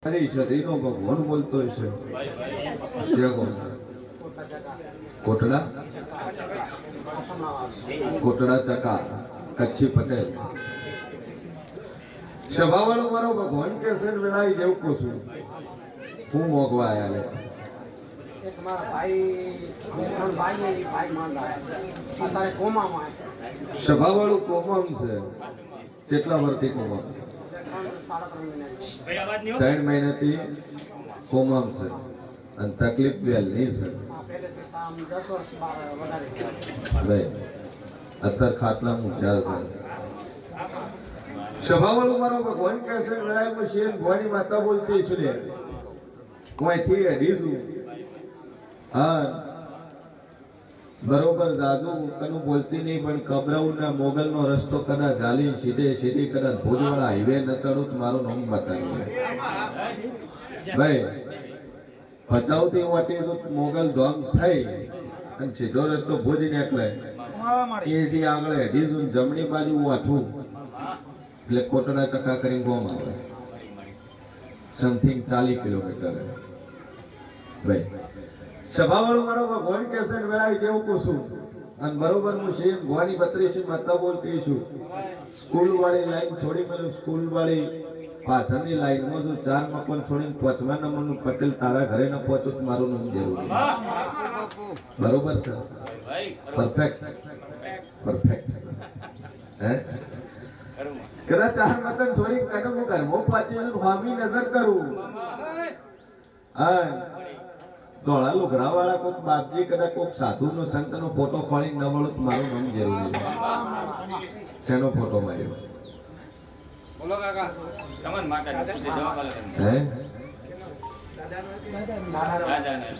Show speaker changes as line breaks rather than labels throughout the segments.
અરે શરીરનો ભગવાન બોલતો હશે કોટડા કોટડા ચકા કચ્છી પટેલ સભાવાળો મારો ભગવાન કે છે વેળાઈ જેવું પૂછું હું મોગવા આયા લે
એક મારા ભાઈ માંગા અત્યારે કોમામાં
સભાવાળું કોમમ છે કેટલા વર્ષથી કોમમ 3 મહિનાથી કોમમ છે અને તકલીફ વેલની છે અત્યારે ખાટલા મૂક્યા છે સભાવાળું મારો ભગવાન કહે છે લડાઈ મશીન ભવાની માતા બોલતી છું લે કોઈથી અડીશું હા બરોબર જાદુ કનું બોલતી નહીં પણ કબરાઉના મોગલનો રસ્તો કદાચ ચાલી સીધે કદાચ ભુજવાળા હાઈવે ન ચડું મારું નામ બતાવ્યું ભાઈ ભચાઉથી વાટી તો મોગલ ધામ થઈ અને સીધો રસ્તો ભુજ નીકળે એથી આગળ હેડીશું જમણી બાજુ વાઠું એટલે કોટડા ચકા કરીને ગોમ આવે સમથિંગ 40 કિલોમીટર ભાઈ સભાવાળું મારો ભગવાન કે છે વેળાઈ જેવું પૂછું અને બરોબર હું શેર ભવાની 32 માતા બોલતી છું સ્કૂલ વાળી લાઈન છોડી મેલું સ્કૂલ વાળી પાછળની લાઈનમાં જો 4 મકાન છોડીને 5મા નંબરનું પટેલ તારા ઘરે ન પહોંચું તો મારું નામ જરૂરી બરોબર છે પરફેક્ટ હે કદાચ 4 મકાન છોડી કદમ હું ઘરમાં પાછી હામી નજર કરું હા ધોળા લુગડા વાળા કોક બાપજી કદાચ કોક સાધુ નો સંત નો ફોટો ફાડી ન મળો તો મારું નામ જરૂરી છે શેનો ફોટો માર્યો બોલો કાકા તમને માતા પૂછે જવાબ આલે હે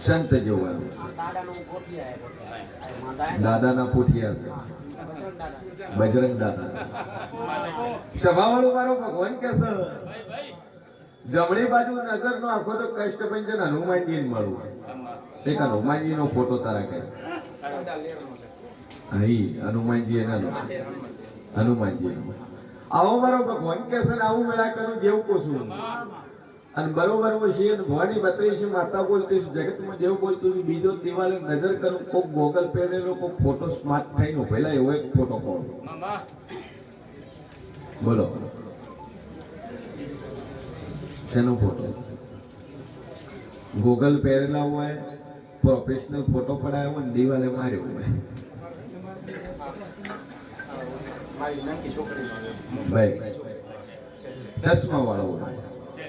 સંત જોવાનું દાદાના પોઠિયા બજરંગ દાદા સભાવાળું મારો ભગવાન કે છે જમણી બાજુ નજર નો આખો તો કષ્ટભંજન હનુમાનજી મળું એક હનુમાનજી નો ફોટો તારા કે હનુમાનજી હનુમાનજી આવો મારો ભગવાન કે છે આવું મેળા કરું જેવું પૂછું અને બરોબર હું શેર ભવાની 32 માતા બોલતી છું જગતમાં જેવું બોલતું છું બીજો દિવાલે નજર કરું કોક ગોગલ પહેરેલો કોક ફોટો સ્માર્ટ થઈને પહેલા એવો એક ફોટો પાડો બોલો શેનો ફોટો ગોગલ પહેરેલા હોય પ્રોફેશનલ ફોટો પડાયો હોય દિવાલે માર્યો હોય ભાઈ ચશ્મા વાળો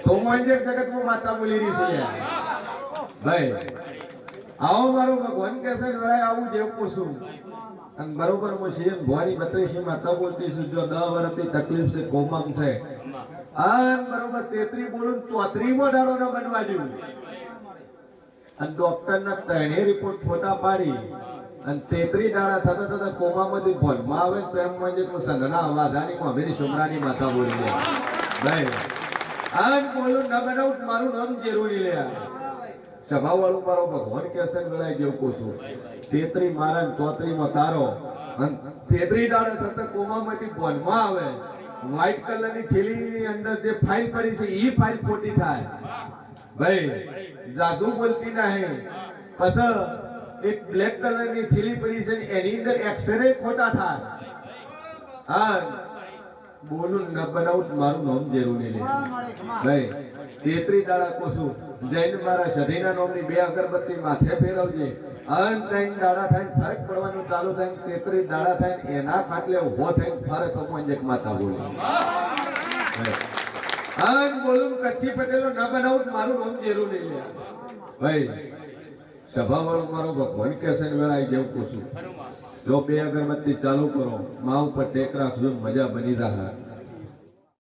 તો મોંજે જગતમાં માતા બોલી રહી છે ભાઈ આવો મારો ભગવાન કે છે વેળાએ આવું જેવું પૂછું અને બરોબર હું શેર ભવાની 32 માતા બોલતી છું જો 10 વર્ષથી તકલીફ છે કોમમ છે આન બરોબર 33 બોલું 34મો દાડો ન બનવા દઉં અને ડોક્ટર ના 3 રિપોર્ટ ફોટા પાડી અને 33 દાડા થતા કોમામાંથી ભણમાં આવે તો એમ માં જે સંઘના અવાજાની મામેરી સોમરાની માતા બોલી ભાઈ આન બોલું ન બનાવું મારું નામ જરૂરી લે સભાવાળું મારો ભગવાન કે છે વેળાઈ જેવું પૂછું 33 મારા 34માં તારો અને 33 દાડા થતા કોમામાંથી ભણમાં આવે વ્હાઈટ કલરની થેલીની અંદર જે ફાઇલ પડી છે એ ફાઇલ ખોટી થાય ભાઈ જાદુ બોલતી નહીં પછી એક બ્લેક કલરની થેલી પડી છે એની અંદર એક્સરે ખોટા થાય હા બોલું ન બનાવું મારું નામ જરૂરી લે ભાઈ 33 દાડા કોસું જૈન મારા શરીરના નામની 2 અગરબત્તી માથે ફેરવજે અન 3 દાડા થઈને ફરક પડવાનું ચાલુ થાય 33 દાડા થઈને એના ખાટલે ઉભો થઈને ફરે તો એક માતા બોલી અન બોલું કચ્છી પટેલો ન બનાવું મારું નામ જરૂરી લે ભાઈ સભાવાળો મારો ભગવાન કે છે વેળાઈ જેવું પૂછું જો 2 અગરબત્તી ચાલુ કરો માં ઉપર ટેક રાખજો મજા બની રહે